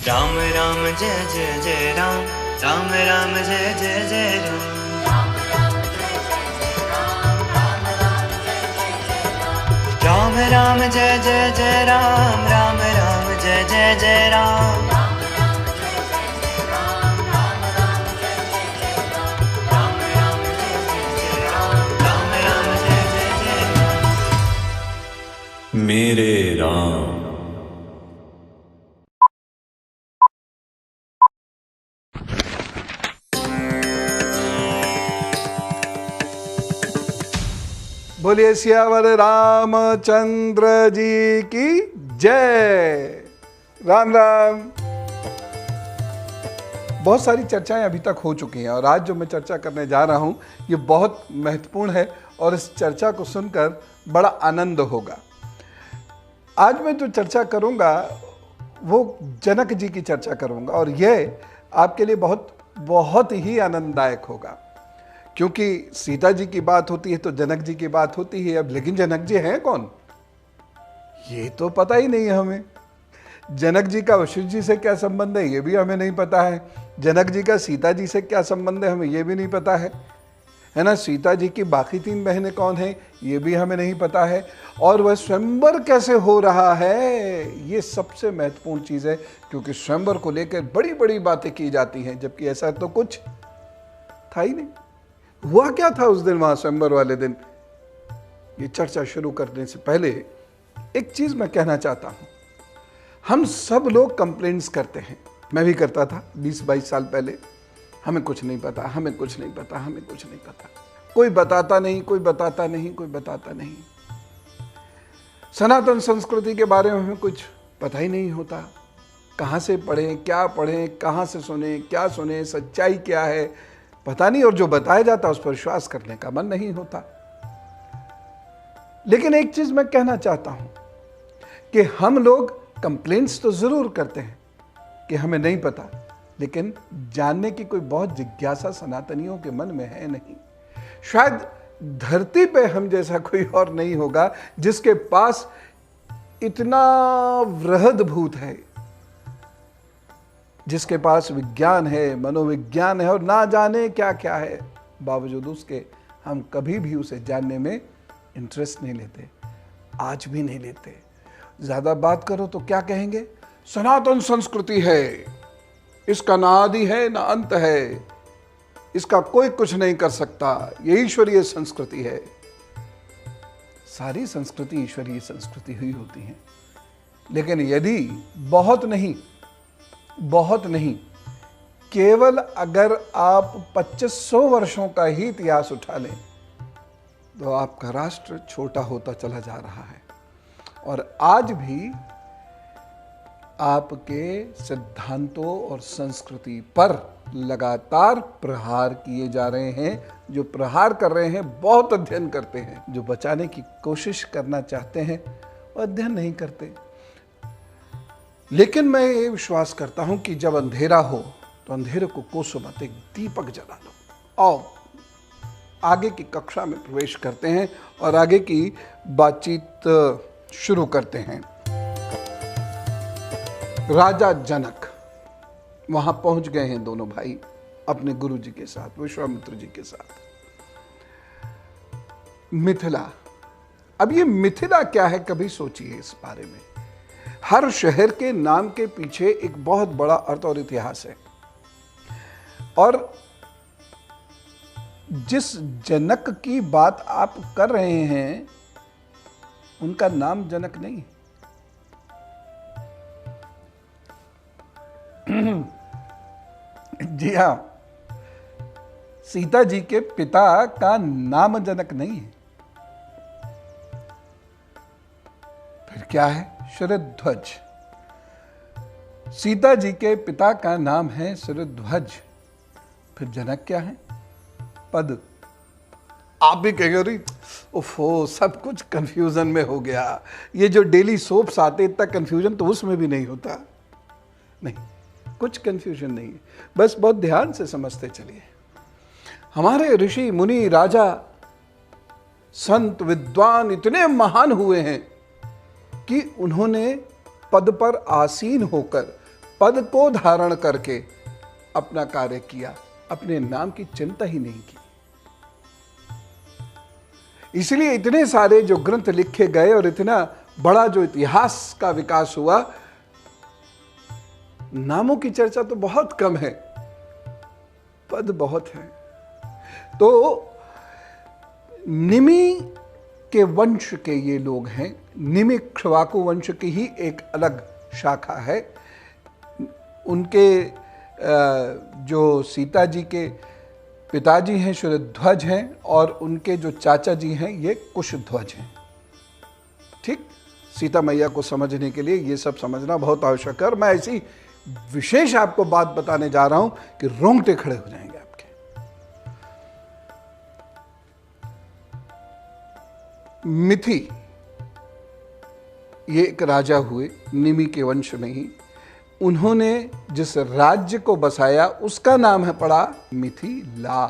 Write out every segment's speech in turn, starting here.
राम राम जय जय जय राम, राम राम जय जय जय राम। राम राम जय जय जय राम, राम राम जय जय जय राम। मेरे राम। बोलिए सियावर रामचंद्र जी की जय। राम राम। बहुत सारी चर्चाएं अभी तक हो चुकी हैं और आज जो मैं चर्चा करने जा रहा हूं ये बहुत महत्वपूर्ण है और इस चर्चा को सुनकर बड़ा आनंद होगा। आज मैं जो चर्चा करूंगा वो जनक जी की चर्चा करूंगा और यह आपके लिए बहुत बहुत ही आनंददायक होगा, क्योंकि सीता जी की बात होती है तो जनक जी की बात होती है। अब लेकिन जनक जी हैं कौन, ये तो पता ही नहीं है हमें। जनक जी का वशिष्ठ जी से क्या संबंध है ये भी हमें नहीं पता है। जनक जी का सीता जी से क्या संबंध है हमें ये भी नहीं पता है ना। सीता जी की बाकी 3 बहनें कौन हैं ये भी हमें नहीं पता है। और वह स्वयंवर कैसे हो रहा है ये सबसे महत्वपूर्ण चीज़ है, क्योंकि स्वयंवर को लेकर बड़ी बड़ी बातें की जाती हैं, जबकि ऐसा तो कुछ था ही नहीं। हुआ क्या था उस दिन वहां स्वयंवर वाले दिन, ये चर्चा शुरू करने से पहले एक चीज मैं कहना चाहता हूं। हम सब लोग कंप्लेंट्स करते हैं, मैं भी करता था 20-22 साल पहले। हमें कुछ नहीं पता, हमें कुछ नहीं पता, हमें कुछ नहीं पता, कोई बताता नहीं, कोई बताता नहीं, कोई बताता नहीं। सनातन संस्कृति के बारे में हमें कुछ पता ही नहीं होता। कहां से पढ़ें, क्या पढ़ें, कहां से सुने, क्या सुने, सच्चाई क्या है पता नहीं, और जो बताया जाता है उस पर विश्वास करने का मन नहीं होता। लेकिन एक चीज मैं कहना चाहता हूं कि हम लोग कंप्लेंट्स तो जरूर करते हैं कि हमें नहीं पता, लेकिन जानने की कोई बहुत जिज्ञासा सनातनियों के मन में है नहीं। शायद धरती पे हम जैसा कोई और नहीं होगा जिसके पास इतना वृहद भूत है, जिसके पास विज्ञान है, मनोविज्ञान है और ना जाने क्या क्या है, बावजूद उसके हम कभी भी उसे जानने में इंटरेस्ट नहीं लेते, आज भी नहीं लेते। ज्यादा बात करो तो क्या कहेंगे, सनातन संस्कृति है, इसका ना आदि है ना अंत है, इसका कोई कुछ नहीं कर सकता, ये ईश्वरीय संस्कृति है। सारी संस्कृति ईश्वरीय संस्कृति हुई होती है, लेकिन यदि बहुत नहीं केवल अगर आप 2500 वर्षों का ही इतिहास उठा लें तो आपका राष्ट्र छोटा होता चला जा रहा है। और आज भी आपके सिद्धांतों और संस्कृति पर लगातार प्रहार किए जा रहे हैं। जो प्रहार कर रहे हैं बहुत अध्ययन करते हैं, जो बचाने की कोशिश करना चाहते हैं वो अध्ययन नहीं करते। लेकिन मैं ये विश्वास करता हूं कि जब अंधेरा हो तो अंधेरे को कोसों मत, एक दीपक जला लो। और आगे की कक्षा में प्रवेश करते हैं और आगे की बातचीत शुरू करते हैं। राजा जनक वहां पहुंच गए हैं, दोनों भाई अपने गुरु जी के साथ, विश्वामित्र जी के साथ। मिथिला, अब ये मिथिला क्या है कभी सोचिए इस बारे में। हर शहर के नाम के पीछे एक बहुत बड़ा अर्थ और इतिहास है, और जिस जनक की बात आप कर रहे हैं उनका नाम जनक नहीं। जी हां, सीता जी के पिता का नाम जनक नहीं है। फिर क्या है, शरध्वज। सीता जी के पिता का नाम है शरध्वज। फिर जनक क्या है, पद। आप भी कहेंगे अरे ओफो, सब कुछ कंफ्यूजन में हो गया, ये जो डेली सोप्स आते इतना कंफ्यूजन तो उसमें भी नहीं होता। नहीं, कुछ कंफ्यूजन नहीं है, बस बहुत ध्यान से समझते चलिए। हमारे ऋषि मुनि राजा संत विद्वान इतने महान हुए हैं कि उन्होंने पद पर आसीन होकर पद को धारण करके अपना कार्य किया, अपने नाम की चिंता ही नहीं की। इसलिए इतने सारे जो ग्रंथ लिखे गए और इतना बड़ा जो इतिहास का विकास हुआ, नामों की चर्चा तो बहुत कम है, पद बहुत है। तो निमि के वंश के ये लोग हैं। निमि इक्ष्वाकु वंश की ही एक अलग शाखा है। उनके जो सीता जी के पिताजी हैं शुरध्वज हैं, और उनके जो चाचा जी हैं ये कुशध्वज हैं। ठीक, सीता मैया को समझने के लिए ये सब समझना बहुत आवश्यक है। और मैं ऐसी विशेष आपको बात बताने जा रहा हूं कि रोंगटे खड़े हो जाएंगे आपके। मिथि ये एक राजा हुए निमि के वंश में ही। उन्होंने जिस राज्य को बसाया उसका नाम है पड़ा मिथिला।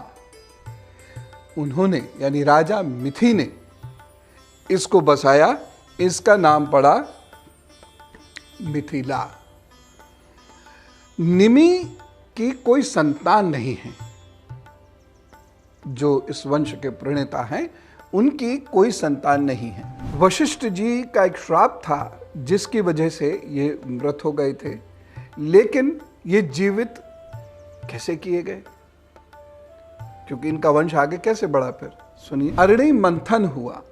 उन्होंने यानी राजा मिथि ने इसको बसाया, इसका नाम पड़ा मिथिला। निमि की कोई संतान नहीं है। जो इस वंश के प्रणेता हैं उनकी कोई संतान नहीं है। वशिष्ठ जी का एक श्राप था जिसकी वजह से ये मृत हो गए थे, लेकिन ये जीवित कैसे किए गए, क्योंकि इनका वंश आगे कैसे बढ़ा फिर सुनिए। अरणि मंथन हुआ,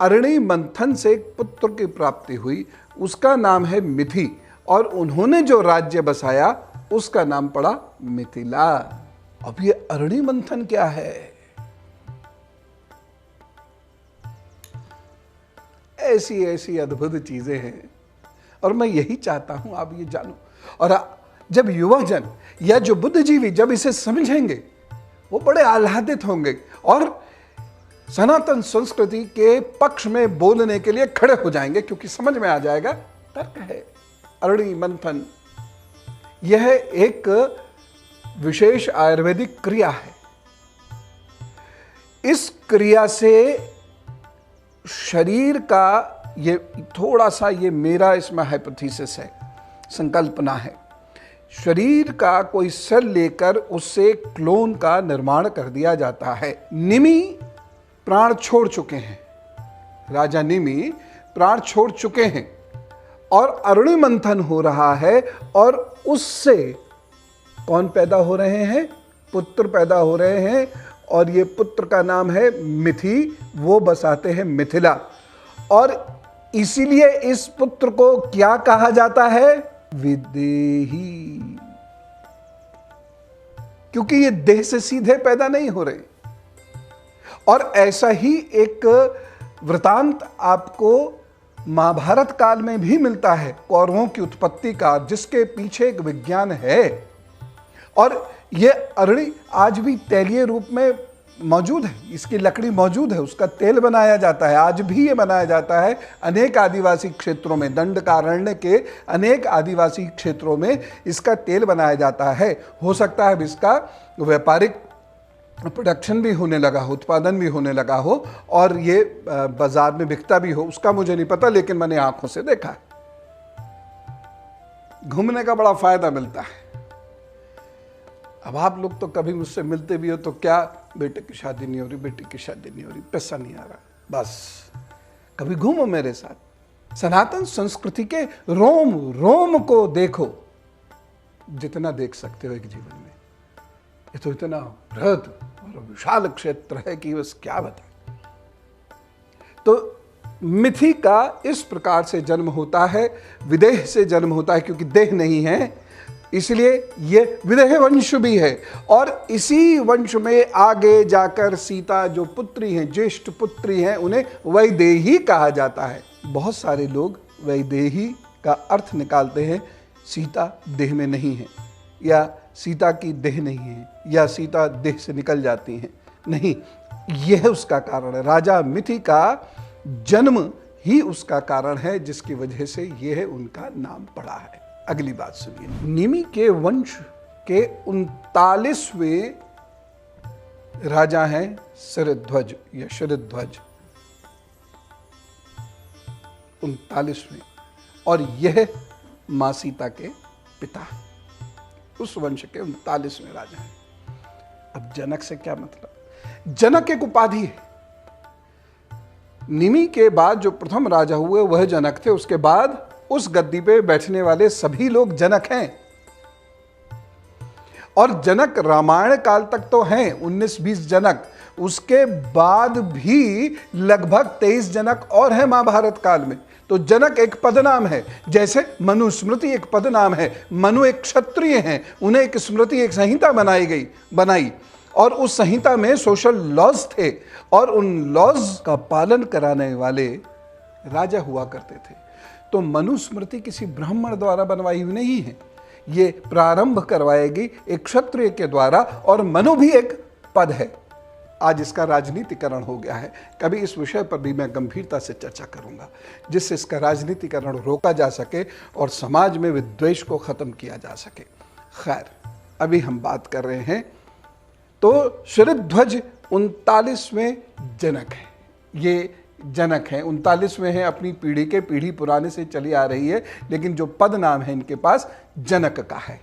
अरणि मंथन से एक पुत्र की प्राप्ति हुई, उसका नाम है मिथि, और उन्होंने जो राज्य बसाया उसका नाम पड़ा मिथिला। अब ये अरणि मंथन क्या है? ऐसी ऐसी अद्भुत चीजें हैं, और मैं यही चाहता हूं आप ये जानो। और जब युवजन या जो बुद्धिजीवी जब इसे समझेंगे वो बड़े आह्लादित होंगे और सनातन संस्कृति के पक्ष में बोलने के लिए खड़े हो जाएंगे, क्योंकि समझ में आ जाएगा तर्क है। अरणि मंथन यह एक विशेष आयुर्वेदिक क्रिया है। इस क्रिया से शरीर का ये थोड़ा सा, ये मेरा इसमें हाइपोथेसिस है, संकल्पना है, शरीर का कोई सेल लेकर उससे क्लोन का निर्माण कर दिया जाता है। निमि प्राण छोड़ चुके हैं, राजा निमि प्राण छोड़ चुके हैं, और अरणि मंथन हो रहा है, और उससे कौन पैदा हो रहे हैं? पुत्र पैदा हो रहे हैं, और ये पुत्र का नाम है मिथि, वो बसाते हैं मिथिला। और इसीलिए इस पुत्र को क्या कहा जाता है? विदेही, क्योंकि ये देह से सीधे पैदा नहीं हो रहे। और ऐसा ही एक वृतांत आपको महाभारत काल में भी मिलता है, कौरवों की उत्पत्ति का, जिसके पीछे एक विज्ञान है। और ये अरणि आज भी तैलीय रूप में मौजूद है, इसकी लकड़ी मौजूद है, उसका तेल बनाया जाता है, आज भी ये बनाया जाता है। अनेक आदिवासी क्षेत्रों में, दंडकारण्य के अनेक आदिवासी क्षेत्रों में इसका तेल बनाया जाता है। हो सकता है इसका व्यापारिक प्रोडक्शन भी होने लगा हो, उत्पादन भी होने लगा हो, और ये बाजार में बिकता भी हो, उसका मुझे नहीं पता, लेकिन मैंने आंखों से देखा है। घूमने का बड़ा फायदा मिलता है। अब आप लोग तो कभी मुझसे मिलते भी हो तो क्या, बेटे की शादी नहीं हो रही, बेटी की शादी नहीं हो रही, पैसा नहीं आ रहा, बस कभी घूमो मेरे साथ। सनातन संस्कृति के रोम रोम को देखो, जितना देख सकते हो एक जीवन में। ये तो इतना बृहद और विशाल क्षेत्र है कि बस क्या बताएं। तो मिथि का इस प्रकार से जन्म होता है, विदेह से जन्म होता है, क्योंकि देह नहीं है, इसलिए ये विदेह वंश भी है। और इसी वंश में आगे जाकर सीता जो पुत्री हैं, ज्येष्ठ पुत्री हैं, उन्हें वैदेही कहा जाता है। बहुत सारे लोग वैदेही का अर्थ निकालते हैं सीता देह में नहीं है, या सीता की देह नहीं है, या सीता देह से निकल जाती हैं। नहीं, यह उसका कारण है। राजा मिथि का जन्म ही उसका कारण है, जिसकी वजह से यह उनका नाम पड़ा है। अगली बात सुनिए। निमि के वंश के 39वें राजा हैं शरध्वज या शरध्वज, 39वें, और यह मां सीता के पिता, उस वंश के 39वें राजा हैं। अब जनक से क्या मतलब? जनक एक उपाधि है। निमि के बाद जो प्रथम राजा हुए वह जनक थे, उसके बाद उस गद्दी पे बैठने वाले सभी लोग जनक हैं। और जनक रामायण काल तक तो हैं 19-20 जनक, उसके बाद भी लगभग 23 जनक और हैं महाभारत काल में। तो जनक एक पदनाम है, जैसे मनुस्मृति एक पदनाम है। मनु एक क्षत्रिय हैं, उन्हें एक स्मृति, एक संहिता बनाई और उस संहिता में सोशल लॉज थे और उन लॉज का पालन कराने वाले राजा हुआ करते थे। तो मनुस्मृति किसी ब्राह्मण द्वारा बनवाई हुई नहीं है, ये प्रारंभ करवाएगी एक क्षत्रिय के द्वारा, और मनु भी एक पद है। आज इसका राजनीतिकरण हो गया है। कभी इस विषय पर भी मैं गंभीरता से चर्चा करूंगा, जिससे इसका राजनीतिकरण रोका जा सके और समाज में विद्वेष को खत्म किया जा सके। खैर, अभी हम बात कर रहे हैं तो शरध्वज 39वें जनक है। ये जनक हैं, 39वें हैं, अपनी पीढ़ी के पीढ़ी पुराने से चली आ रही है, लेकिन जो पद नाम है इनके पास जनक का है।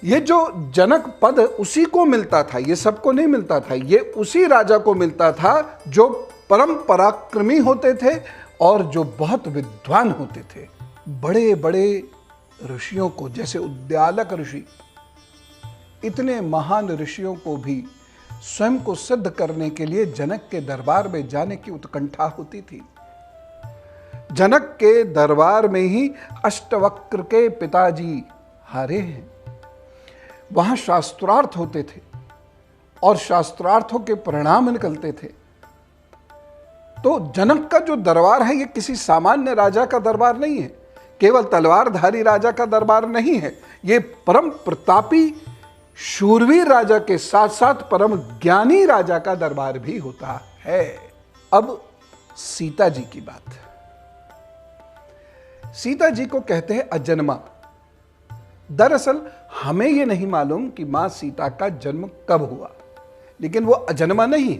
ये जो जनक पद उसी को मिलता था, ये सबको नहीं मिलता था, ये उसी राजा को मिलता था जो परम पराक्रमी होते थे और जो बहुत विद्वान होते थे। बड़े बड़े ऋषियों को, जैसे उद्यालक ऋषि, इतने महान ऋषियों को भी स्वयं को सिद्ध करने के लिए जनक के दरबार में जाने की उत्कंठा होती थी। जनक के दरबार में ही अष्टवक्र के पिताजी हारे हैं। वहां शास्त्रार्थ होते थे और शास्त्रार्थों के परिणाम निकलते थे। तो जनक का जो दरबार है ये किसी सामान्य राजा का दरबार नहीं है, केवल तलवारधारी राजा का दरबार नहीं है। ये परम प्रतापी शूरवीर राजा के साथ साथ परम ज्ञानी राजा का दरबार भी होता है। अब सीता जी की बात। सीता जी को कहते हैं अजन्मा। दरअसल हमें यह नहीं मालूम कि मां सीता का जन्म कब हुआ, लेकिन वो अजन्मा नहीं,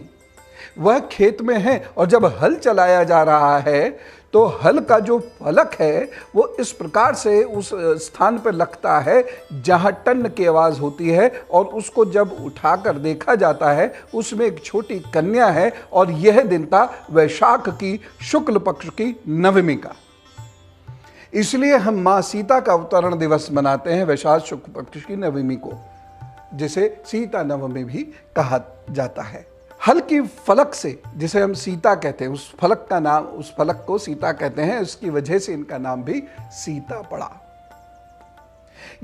वह खेत में है और जब हल चलाया जा रहा है तो हल का जो फलक है वो इस प्रकार से उस स्थान पर लगता है जहां टन की आवाज होती है, और उसको जब उठाकर देखा जाता है उसमें एक छोटी कन्या है, और यह दिन था वैशाख की शुक्ल पक्ष की नवमी का। इसलिए हम मां सीता का अवतरण दिवस मनाते हैं वैशाख शुक्ल पक्ष की नवमी को, जिसे सीता नवमी भी कहा जाता है। हल की फलक से, जिसे हम सीता कहते हैं, उस फलक का नाम, उस फलक को सीता कहते हैं, उसकी वजह से इनका नाम भी सीता पड़ा।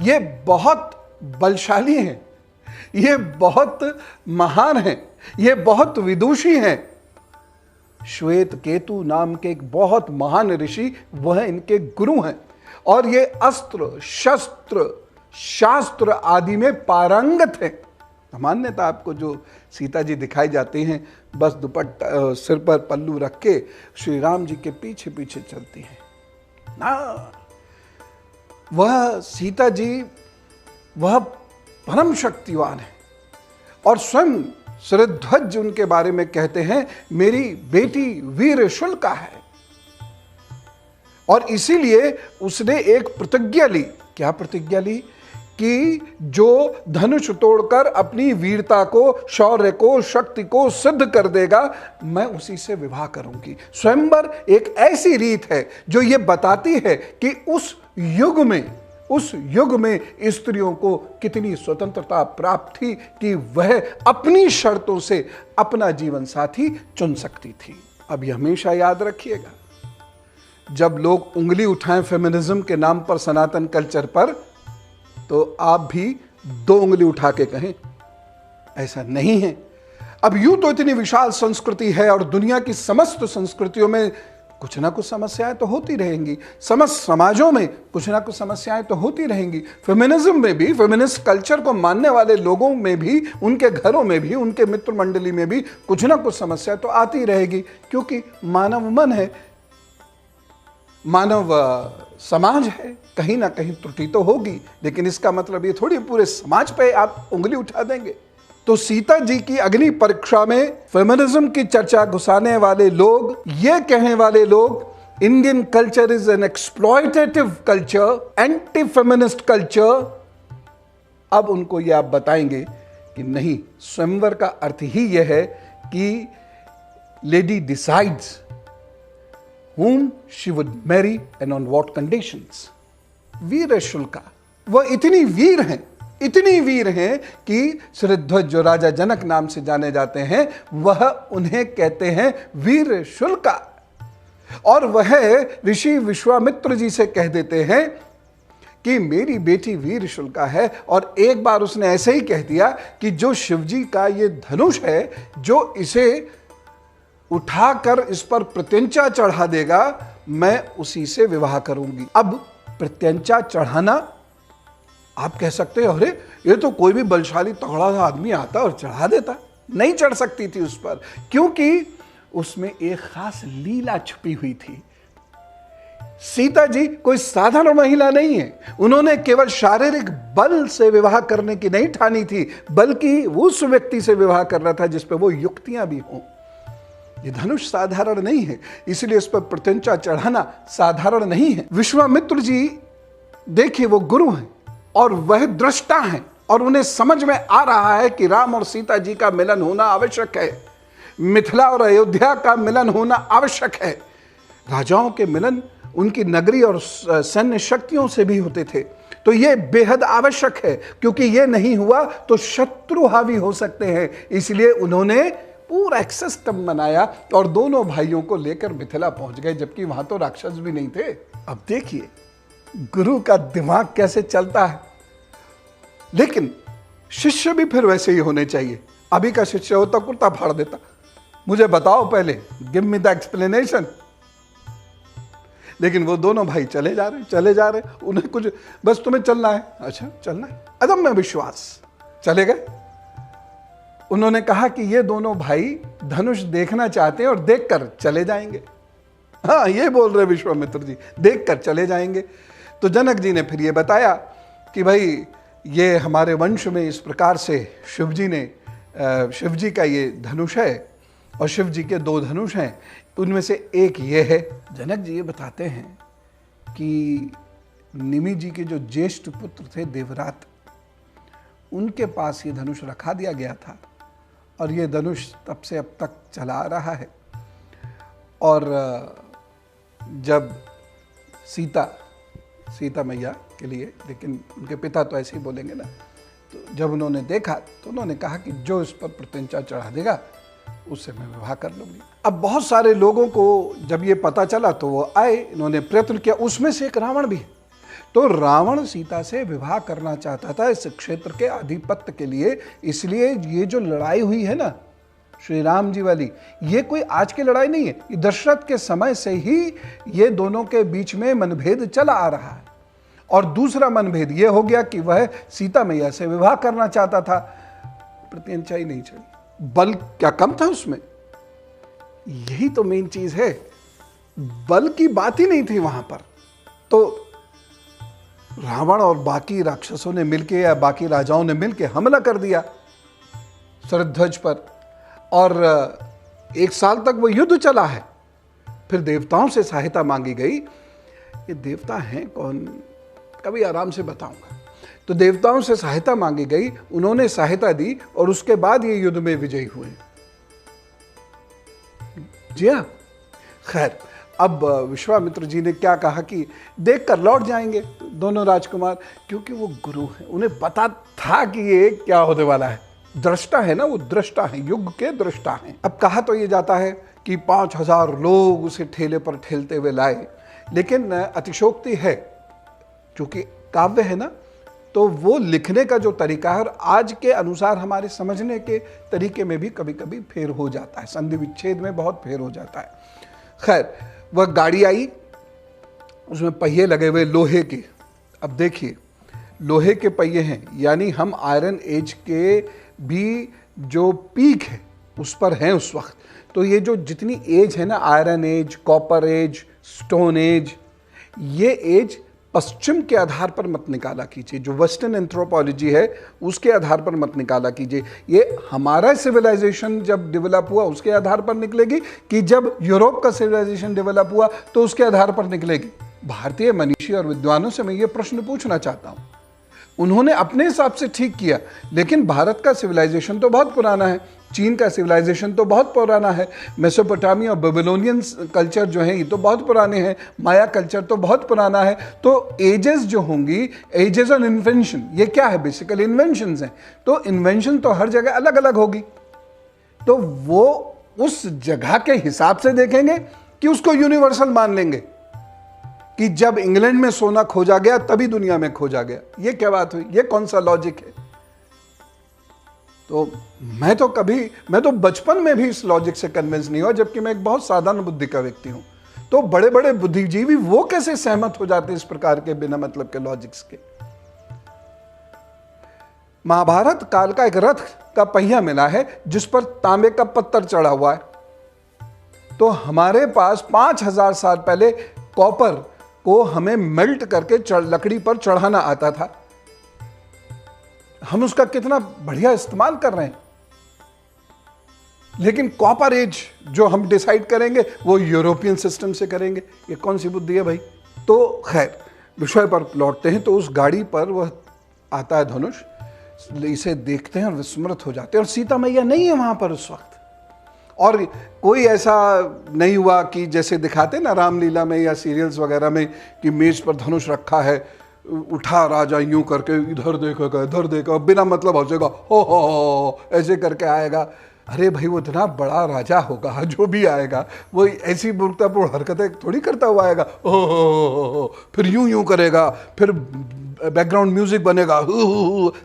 ये बहुत बलशाली हैं, ये बहुत महान हैं, ये बहुत विदुषी हैं। श्वेत केतु नाम के एक बहुत महान ऋषि वह इनके गुरु हैं, और ये अस्त्र शस्त्र शास्त्र आदि में पारंगत हैं। सामान्यतः आपको जो सीता जी दिखाई जाती हैं बस दुपट्टा सिर पर पल्लू रख के श्री राम जी के पीछे पीछे चलती हैं ना, वह सीता जी वह परम शक्तिवान है। और स्वयं शरध्वज उनके बारे में कहते हैं मेरी बेटी वीर शुल्का है, और इसीलिए उसने एक प्रतिज्ञा ली। क्या प्रतिज्ञा ली? कि जो धनुष तोड़कर अपनी वीरता को, शौर्य को, शक्ति को सिद्ध कर देगा, मैं उसी से विवाह करूंगी। स्वयंवर एक ऐसी रीत है जो ये बताती है कि उस युग में स्त्रियों को कितनी स्वतंत्रता प्राप्त थी कि वह अपनी शर्तों से अपना जीवन साथी चुन सकती थी। अब यह हमेशा याद रखिएगा, जब लोग उंगली उठाएं फेमिनिज्म के नाम पर सनातन कल्चर पर, तो आप भी 2 उंगली उठा के कहें ऐसा नहीं है। अब यूं तो इतनी विशाल संस्कृति है और दुनिया की समस्त संस्कृतियों में कुछ ना कुछ समस्याएं तो होती रहेंगी, समस्त समाजों में कुछ ना कुछ समस्याएं तो होती रहेंगी। फेमिनिज्म में भी, फेमिनिस्ट कल्चर को मानने वाले लोगों में भी, उनके घरों में भी, उनके मित्र मंडली में भी कुछ ना कुछ समस्या तो आती रहेगी, क्योंकि मानव मन है, मानव समाज है, कहीं ना कहीं त्रुटि तो होगी। लेकिन इसका मतलब ये थोड़ी पूरे समाज पे आप उंगली उठा देंगे। तो सीता जी की अग्नि परीक्षा में फेमिनिज्म की चर्चा घुसाने वाले लोग, ये कहने वाले लोग Indian culture is an exploitative culture, anti feminist culture. अब उनको यह आप बताएंगे कि नहीं, स्वयंवर का अर्थ ही यह है कि lady decides whom she would marry and on what conditions। वीर है शुल्का, वह इतनी वीर हैं कि श्रीध्वज जो राजा जनक नाम से जाने जाते हैं, वह उन्हें कहते हैं वीर शुल्का। और वह ऋषि विश्वामित्र जी से कह देते हैं कि मेरी बेटी वीर शुल्का है। और एक बार उसने ऐसे ही कह दिया कि जो शिवजी का ये धनुष है, जो इसे उठाकर इस पर प्रत्यंचा चढ़ा देगा, मैं उसी से विवाह करूंगी। अब प्रत्यंचा चढ़ाना, आप कह सकते हो अरे ये तो कोई भी बलशाली तगड़ा सा आदमी आता और चढ़ा देता। नहीं चढ़ सकती थी उस पर, क्योंकि उसमें एक खास लीला छुपी हुई थी। सीता जी कोई साधारण महिला नहीं है। उन्होंने केवल शारीरिक बल से विवाह करने की नहीं ठानी थी, बल्कि उस व्यक्ति से विवाह करना था जिस पर वो युक्तियां भी हों। ये धनुष साधारण नहीं है, इसलिए इस पर प्रत्यंचा चढ़ाना साधारण नहीं है। विश्वामित्र जी देखिए, वो गुरु हैं और वह दृष्टा हैं, और उन्हें समझ में आ रहा है कि राम और सीता जी का मिलन होना आवश्यक है, मिथिला और अयोध्या का मिलन होना आवश्यक है। राजाओं के मिलन उनकी नगरी और सैन्य शक्तियों से भी होते थे, तो यह बेहद आवश्यक है, क्योंकि यह नहीं हुआ तो शत्रु हावी हो सकते हैं। इसलिए उन्होंने पूरा एक सिस्टम बनाया और दोनों भाइयों को लेकर मिथिला पहुंच गए, जबकि वहां तो राक्षस भी नहीं थे। अब देखिए गुरु का दिमाग कैसे चलता है। लेकिन शिष्य भी फिर वैसे ही होने चाहिए। अभी का शिष्य होता कुर्ता फाड़ देता, मुझे बताओ पहले, गिव मी द एक्सप्लेनेशन। लेकिन वो दोनों भाई चले जा रहे, उन्हें कुछ, बस तुम्हें चलना है, अच्छा चलना है, अदम्य विश्वास, चले गए। उन्होंने कहा कि ये दोनों भाई धनुष देखना चाहते हैं और देखकर चले जाएंगे। हाँ, ये बोल रहे विश्वामित्र जी, देखकर चले जाएंगे। तो जनक जी ने फिर ये बताया कि भाई ये हमारे वंश में इस प्रकार से शिवजी का ये धनुष है, और शिव जी के 2 धनुष हैं, उनमें से एक ये है। जनक जी ये बताते हैं कि निमि जी के जो ज्येष्ठ पुत्र थे देवरात, उनके पास ये धनुष रखा दिया गया था, और ये धनुष तब से अब तक चला आ रहा है। और जब सीता मैया के लिए, लेकिन उनके पिता तो ऐसे ही बोलेंगे ना, तो जब उन्होंने देखा तो उन्होंने कहा कि जो इस पर प्रत्यंचा चढ़ा देगा उससे मैं विवाह कर लूंगी। अब बहुत सारे लोगों को जब ये पता चला तो वो आए, इन्होंने प्रयत्न किया, उसमें से एक रावण भी है। तो रावण सीता से विवाह करना चाहता था इस क्षेत्र के आधिपत्य के लिए। इसलिए ये जो लड़ाई हुई है ना श्री राम जी वाली, ये कोई आज की लड़ाई नहीं है, ये दशरथ के समय से ही ये दोनों के बीच में मनभेद चला आ रहा है। और दूसरा मनभेद ये हो गया कि वह सीता मैया से विवाह करना चाहता था, प्रत्यंचा ही नहीं चली। बल क्या कम था उसमें? यही तो मेन चीज है, बल की बात ही नहीं थी वहां पर। तो रावण और बाकी राक्षसों ने मिलके या बाकी राजाओं ने मिलके हमला कर दिया शरध्वज पर, और 1 साल तक वो युद्ध चला है। फिर देवताओं से सहायता मांगी गई। ये देवता हैं कौन, कभी आराम से बताऊंगा। तो देवताओं से सहायता मांगी गई, उन्होंने सहायता दी, और उसके बाद ये युद्ध में विजयी हुए। जी हाँ, खैर अब विश्वामित्र जी ने क्या कहा कि देखकर लौट जाएंगे दोनों राजकुमार, क्योंकि वो गुरु हैं, उन्हें पता था कि ये क्या होने वाला है। दृष्टा है ना, वो दृष्टा है, युग के दृष्टा हैं। अब कहा तो ये जाता है कि 5000 लोग उसे ठेले पर ठेलते हुए लाए, लेकिन अतिशोक्ति है, क्योंकि काव्य है ना, तो वो लिखने का जो तरीका है और आज के अनुसार हमारे समझने के तरीके में भी कभी कभी फेर हो जाता है, संधि विच्छेद में बहुत फेर हो जाता है। खैर, वह गाड़ी आई, उसमें पहिए लगे हुए लोहे के। अब देखिए, लोहे के पहिए हैं, यानी हम आयरन एज के भी जो पीक है उस पर हैं उस वक्त। तो ये जो जितनी एज है ना, iron age, copper age, stone age, ये एज पश्चिम के आधार पर मत निकाला कीजिए, जो वेस्टर्न एंथ्रोपोलॉजी है उसके आधार पर मत निकाला कीजिए। ये हमारा सिविलाइजेशन जब डेवलप हुआ उसके आधार पर निकलेगी कि जब यूरोप का सिविलाइजेशन डेवलप हुआ तो उसके आधार पर निकलेगी। भारतीय मनीषी और विद्वानों से मैं ये प्रश्न पूछना चाहता हूँ, उन्होंने अपने हिसाब से ठीक किया, लेकिन भारत का सिविलाइजेशन तो बहुत पुराना है, चीन का सिविलाइजेशन तो बहुत पुराना है, मेसोपोटामिया और बेबीलोनियन कल्चर जो है ये तो बहुत पुराने हैं, माया कल्चर तो बहुत पुराना है। तो एजेस जो होंगी, एजेस ऑन इन्वेंशन, ये क्या है? बेसिकली इन्वेंशंस हैं। तो इन्वेंशन तो हर जगह अलग अलग होगी, तो वो उस जगह के हिसाब से देखेंगे कि उसको यूनिवर्सल मान लेंगे कि जब इंग्लैंड में सोना खोजा गया तभी दुनिया में खोजा गया। ये क्या बात हुई? ये कौन सा लॉजिक है? तो मैं तो बचपन में भी इस लॉजिक से कन्विंस नहीं हुआ, जबकि मैं एक बहुत साधारण बुद्धि का व्यक्ति हूं। तो बड़े बड़े बुद्धिजीवी वो कैसे सहमत हो जाते हैं इस प्रकार के बिना मतलब के लॉजिक्स के? महाभारत काल का एक रथ का पहिया मिला है जिस पर तांबे का पत्थर चढ़ा हुआ है। तो हमारे पास 5000 साल पहले कॉपर को हमें मेल्ट करके लकड़ी पर चढ़ाना आता था। हम उसका कितना बढ़िया इस्तेमाल कर रहे हैं, लेकिन कॉपर एज जो हम डिसाइड करेंगे वो यूरोपियन सिस्टम से करेंगे। ये कौन सी बुद्धि है भाई? तो खैर विषय पर लौटते हैं। तो उस गाड़ी पर वह आता है धनुष, इसे देखते हैं और विस्मृत हो जाते हैं। और सीता मैया नहीं है वहां पर उस वक्त, और कोई ऐसा नहीं हुआ कि जैसे दिखाते ना रामलीला में या सीरियल्स वगैरह में कि मेज पर धनुष रखा है, उठा राजा यूं करके इधर देखा बिना मतलब हंसेगा, हो ऐसे करके आएगा। अरे भाई वो इतना बड़ा राजा होगा, जो भी आएगा वो ऐसी मूर्खतापूर्ण हरकतें थोड़ी करता हुआ आएगा, हो फिर यूं करेगा, फिर बैकग्राउंड म्यूजिक बनेगा,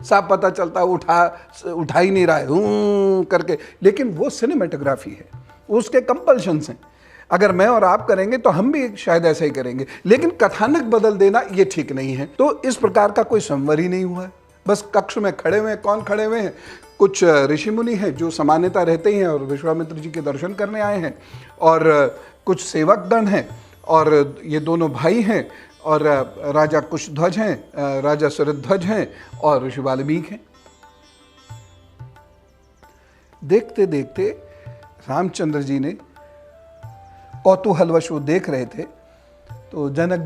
साफ पता चलता उठा ही नहीं रहा है करके। लेकिन वो सिनेमेटोग्राफी है, उसके कंपल्शंस हैं। अगर मैं और आप करेंगे तो हम भी शायद ऐसा ही करेंगे, लेकिन कथानक बदल देना ये ठीक नहीं है। तो इस प्रकार का कोई संवर ही नहीं हुआ है। बस कक्ष में खड़े हुए हैं। कौन खड़े हुए हैं? कुछ ऋषि मुनि हैं जो सामान्यतः रहते ही हैं और विश्वामित्र जी के दर्शन करने आए हैं, और कुछ सेवक गण हैं, और ये दोनों भाई हैं, और राजा कुशध्वज हैं, राजा सुरध्वज हैं, और ऋषि वाल्मीकि हैं। देखते देखते रामचंद्र जी ने कौतूहलवश वो देख रहे थे, तो जनक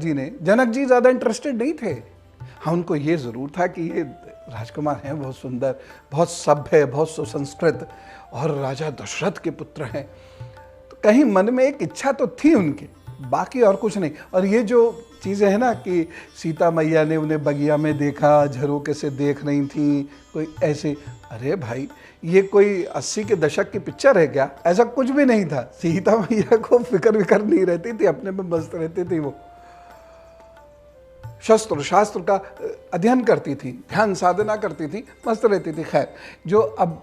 जी ज़्यादा इंटरेस्टेड नहीं थे। हाँ, उनको ये ज़रूर था कि ये राजकुमार हैं, बहुत सुंदर, बहुत सभ्य, बहुत सुसंस्कृत, और राजा दशरथ के पुत्र हैं। तो कहीं मन में एक इच्छा तो थी उनके, बाकी और कुछ नहीं। और ये जो चीज़ें हैं ना कि सीता मैया ने उन्हें बगिया में देखा, झरोके से देख रही थी, कोई ऐसे, अरे भाई ये कोई 80 के दशक की पिक्चर है क्या? ऐसा कुछ भी नहीं था। सीता मैया को फिक्र नहीं रहती थी, अपने में मस्त रहती थी। वो शस्त्र शास्त्र का अध्ययन करती थी, ध्यान साधना करती थी, मस्त रहती थी। खैर, जो अब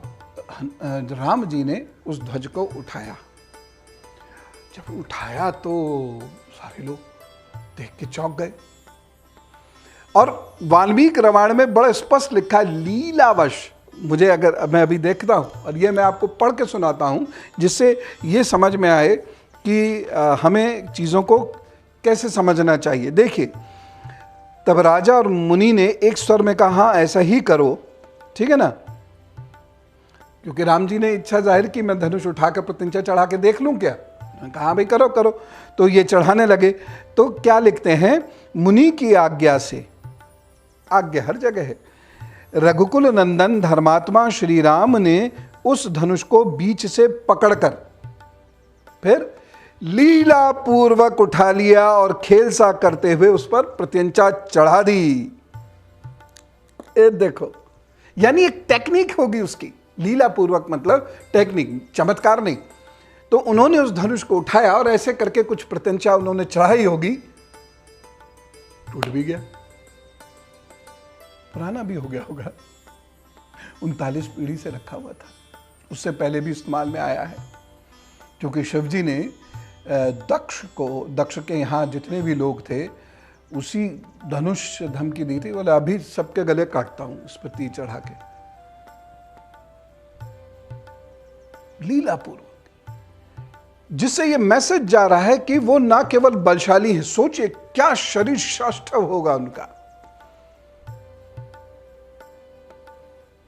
राम जी ने उस ध्वज को उठाया, जब उठाया तो सारे लोग देख के चौंक गए। और वाल्मीकि रामायण में बड़ा स्पष्ट लिखा है, लीलावश। मुझे अगर मैं अभी देखता हूँ और ये मैं आपको पढ़ के सुनाता हूँ, जिससे ये समझ में आए कि हमें चीज़ों को कैसे समझना चाहिए। देखिए, तब राजा और मुनि ने एक स्वर में कहा, हाँ ऐसा ही करो, ठीक है ना, क्योंकि राम जी ने इच्छा जाहिर की मैं धनुष उठाकर प्रतिंचा चढ़ा के देख लूँ क्या। कहा भाई करो करो। तो ये चढ़ाने लगे। तो क्या लिखते हैं, मुनि की आज्ञा से, आज्ञा हर जगह है, रघुकुल नंदन धर्मात्मा श्री राम ने उस धनुष को बीच से पकड़कर फिर लीला पूर्वक उठा लिया और खेल सा करते हुए उस पर प्रत्यंचा चढ़ा दी। ये देखो, यानी एक टेक्निक होगी उसकी। लीला पूर्वक मतलब टेक्निक, चमत्कार नहीं। तो उन्होंने उस धनुष को उठाया और ऐसे करके कुछ प्रत्यंचा उन्होंने चढ़ाई होगी, टूट भी गया, पुराना भी हो गया होगा, 39 पीढ़ी से रखा हुआ था, उससे पहले भी इस्तेमाल में आया है। क्योंकि शिवजी ने दक्ष के यहाँ जितने भी लोग थे उसी धनुष से धमकी दी थी, बोले अभी सबके गले काटता हूं इस पर तीर चढ़ा के। लीलापूर्वक जिससे ये मैसेज जा रहा है कि वो ना केवल बलशाली है, सोचिए क्या शरीर सौष्ठव होगा उनका,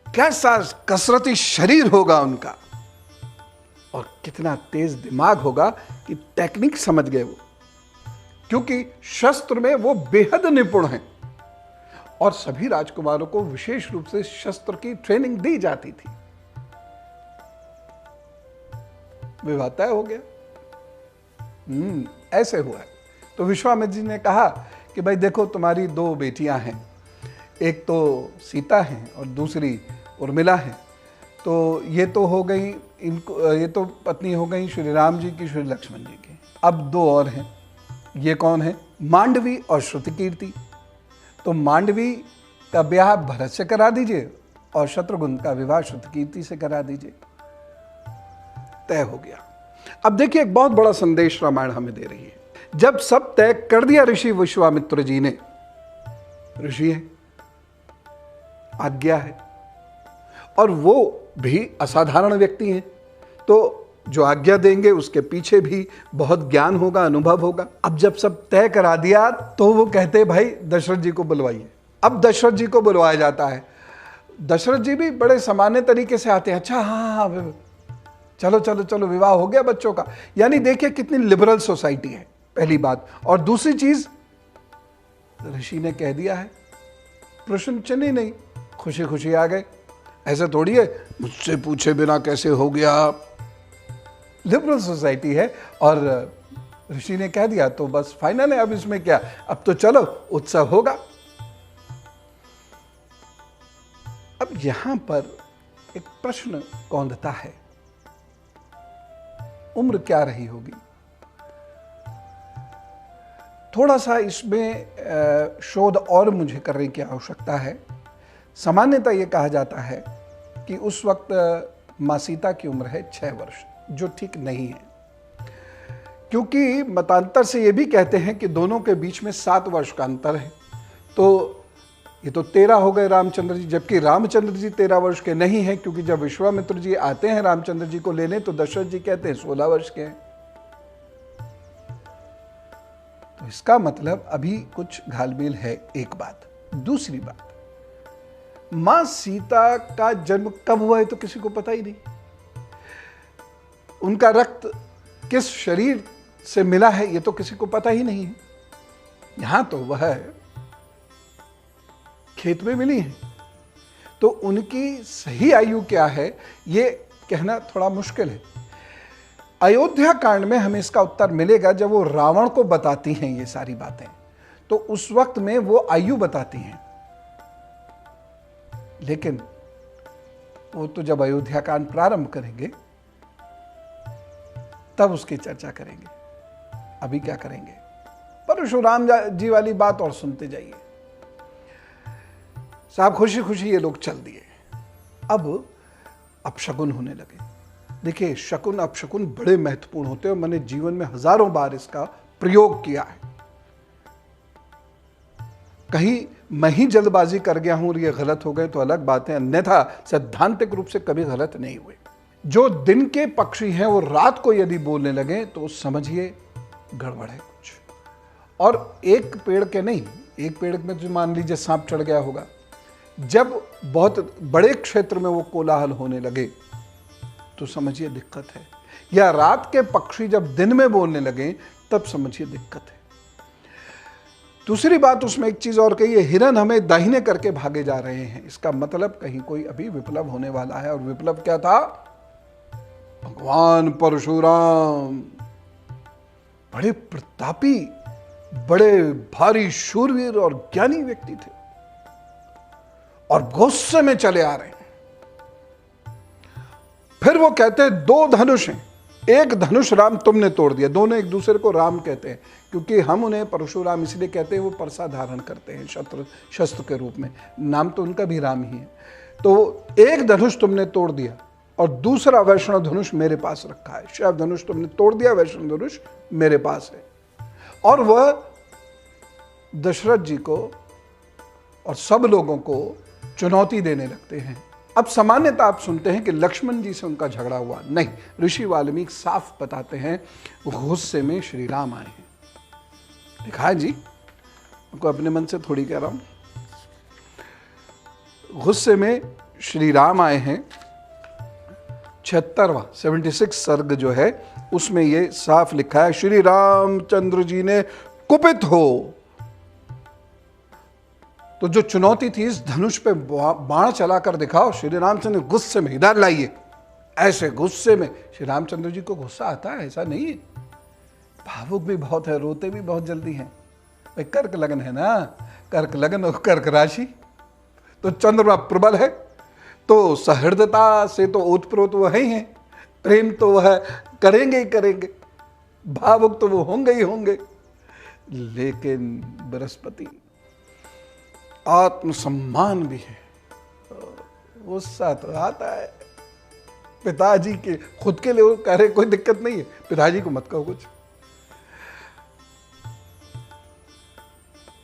कैसा कसरती शरीर होगा उनका, और कितना तेज दिमाग होगा कि टेक्निक समझ गए वो, क्योंकि शस्त्र में वो बेहद निपुण हैं। और सभी राजकुमारों को विशेष रूप से शस्त्र की ट्रेनिंग दी जाती थी। विवाह तय हो गया। ऐसे हुआ है। तो विश्वामित्र जी ने कहा कि भाई देखो, तुम्हारी 2 बेटियां हैं, एक तो सीता है और दूसरी उर्मिला है। तो ये तो हो गई, इनको ये तो पत्नी हो गई श्री राम जी की, श्री लक्ष्मण जी की। अब 2 और हैं। ये कौन है? मांडवी और श्रुतिकीर्ति। तो मांडवी का ब्याह भरत से करा दीजिए और शत्रुघ्न का विवाह श्रुतिकीर्ति से करा दीजिए। तय हो गया। अब देखिए, एक बहुत बड़ा संदेश रामायण हमें दे रही है। जब सब तय कर दिया ऋषि विश्वामित्र जी ने, ऋषि है, आज्ञा है, और वो भी असाधारण व्यक्ति हैं, तो जो आज्ञा देंगे उसके पीछे भी बहुत ज्ञान होगा, अनुभव होगा। अब जब सब तय करा दिया तो वो कहते भाई दशरथ जी को बुलवाइए। अब दशरथ जी को बुलवाया जाता है। दशरथ जी भी बड़े सामान्य तरीके से आते हैं। अच्छा, हाँ, चलो चलो चलो, विवाह हो गया बच्चों का। यानी देखिए कितनी लिबरल सोसाइटी है, पहली बात। और दूसरी चीज, ऋषि ने कह दिया है, प्रश्न चिन्ह ही नहीं, खुशी खुशी आ गए। ऐसा थोड़ी है मुझसे पूछे बिना कैसे हो गया। लिबरल सोसाइटी है और ऋषि ने कह दिया तो बस फाइनल है। अब इसमें क्या, अब तो चलो उत्सव होगा। अब यहां पर एक प्रश्न कौंधता है, उम्र क्या रही होगी? थोड़ा सा इसमें शोध और मुझे करने की आवश्यकता है। सामान्यतः यह कहा जाता है कि उस वक्त मां सीता की उम्र है 6 वर्ष, जो ठीक नहीं है, क्योंकि मतांतर से यह भी कहते हैं कि दोनों के बीच में 7 वर्ष का अंतर है। तो ये तो 13 हो गए रामचंद्र जी, जबकि रामचंद्र जी 13 वर्ष के नहीं हैं, क्योंकि जब विश्वामित्र जी आते हैं रामचंद्र जी को लेने तो दशरथ जी कहते हैं 16 वर्ष के हैं। तो इसका मतलब अभी कुछ घालमेल है, एक बात। दूसरी बात, मां सीता का जन्म कब हुआ है तो किसी को पता ही नहीं। उनका रक्त किस शरीर से मिला है ये तो किसी को पता ही नहीं है। यहां तो वह खेत में मिली है, तो उनकी सही आयु क्या है ये कहना थोड़ा मुश्किल है। अयोध्या कांड में हमें इसका उत्तर मिलेगा जब वो रावण को बताती हैं ये सारी बातें, तो उस वक्त में वो आयु बताती हैं। लेकिन वो तो जब अयोध्या कांड प्रारंभ करेंगे तब उसकी चर्चा करेंगे। अभी क्या करेंगे, परशुराम जी वाली बात और सुनते जाइए। साहब खुशी खुशी ये लोग चल दिए। अब अपशकुन होने लगे। देखिए, शकुन अपशकुन बड़े महत्वपूर्ण होते हैं और मैंने जीवन में हजारों बार इसका प्रयोग किया है। कहीं मैं ही जल्दबाजी कर गया हूं और ये गलत हो गए तो अलग बात है, अन्यथा सैद्धांतिक रूप से कभी गलत नहीं हुए। जो दिन के पक्षी हैं वो रात को यदि बोलने लगे तो समझिए गड़बड़ है कुछ। और एक पेड़ के नहीं, एक पेड़ में जो मान लीजिए सांप चढ़ गया होगा, जब बहुत बड़े क्षेत्र में वो कोलाहल होने लगे तो समझिए दिक्कत है। या रात के पक्षी जब दिन में बोलने लगे तब समझिए दिक्कत है। दूसरी बात, उसमें एक चीज और कही है, हिरन हमें दाहिने करके भागे जा रहे हैं। इसका मतलब कहीं कोई अभी विप्लव होने वाला है। और विप्लव क्या था? भगवान परशुराम बड़े प्रतापी, बड़े भारी शूरवीर और ज्ञानी व्यक्ति थे और गुस्से में चले आ रहे हैं। फिर वो कहते हैं 2 धनुष हैं, एक धनुष राम तुमने तोड़ दिया। दोनों एक दूसरे को राम कहते हैं क्योंकि हम उन्हें परशुराम इसलिए कहते हैं, वो परसा धारण करते हैं शस्त्र के रूप में। नाम तो उनका भी राम ही है। तो एक धनुष तुमने तोड़ दिया और दूसरा वैष्णव धनुष मेरे पास रखा है। शैव धनुष तुमने तोड़ दिया, वैष्णव धनुष मेरे पास है। और वह दशरथ जी को और सब लोगों को चुनौती देने लगते हैं अब सामान्यतः आप सुनते हैं कि लक्ष्मण जी से उनका झगड़ा हुआ, नहीं, ऋषि वाल्मीकि साफ बताते हैं गुस्से में श्री राम आए हैं। लिखा है जी, उनको अपने मन से थोड़ी कह रहा हूं, गुस्से में श्री राम आए हैं। 76 सर्ग जो है उसमें ये साफ लिखा है, श्री रामचंद्र जी ने कुपित हो। तो जो चुनौती थी इस धनुष पे बाण चलाकर दिखाओ, श्री रामचंद्र गुस्से में, इधर लाइए। ऐसे गुस्से में श्री रामचंद्र जी को गुस्सा आता है, ऐसा नहीं है, भावुक भी बहुत है, रोते भी बहुत जल्दी हैं। भाई कर्क लगन है ना, कर्क लगन और कर्क राशि, तो चंद्रमा प्रबल है, तो सहृदता से तो ओतप्रोत वह ही है, प्रेम तो वह करेंगे ही करेंगे, भावुक तो वो होंगे ही होंगे। लेकिन बृहस्पति आत्मसम्मान भी है, गुस्सा तो आता है। पिताजी के खुद के लिए वो कह रहे कोई दिक्कत नहीं है, पिताजी को मत कहो कुछ।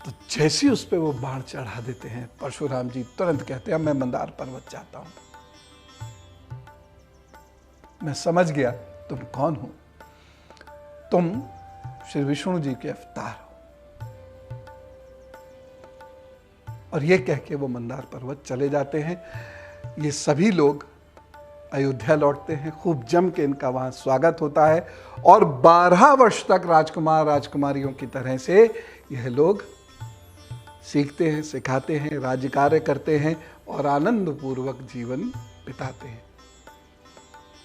तो जैसे उस पे वो बाण चढ़ा देते हैं, परशुराम जी तुरंत कहते हैं मैं मंदार पर्वत चाहता हूं। मैं समझ गया तुम कौन हो, तुम श्री विष्णु जी के अवतार हो। और ये कह के वो मंदार पर्वत चले जाते हैं। ये सभी लोग अयोध्या लौटते हैं, खूब जम के इनका वहां स्वागत होता है और 12 वर्ष तक राजकुमार राजकुमारियों की तरह से यह लोग सीखते हैं, सिखाते हैं, राज्य कार्य करते हैं और आनंद पूर्वक जीवन बिताते हैं।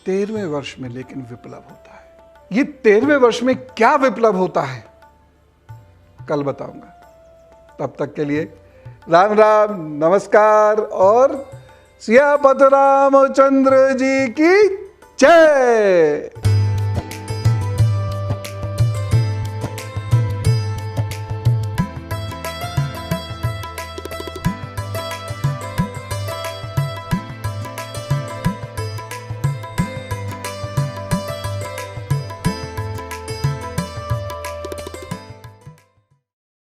13वें वर्ष में लेकिन विप्लव होता है। ये 13वें वर्ष में क्या विप्लव होता है कल बताऊंगा। तब तक के लिए राम राम, नमस्कार और सियापत रामचंद्र जी की जय।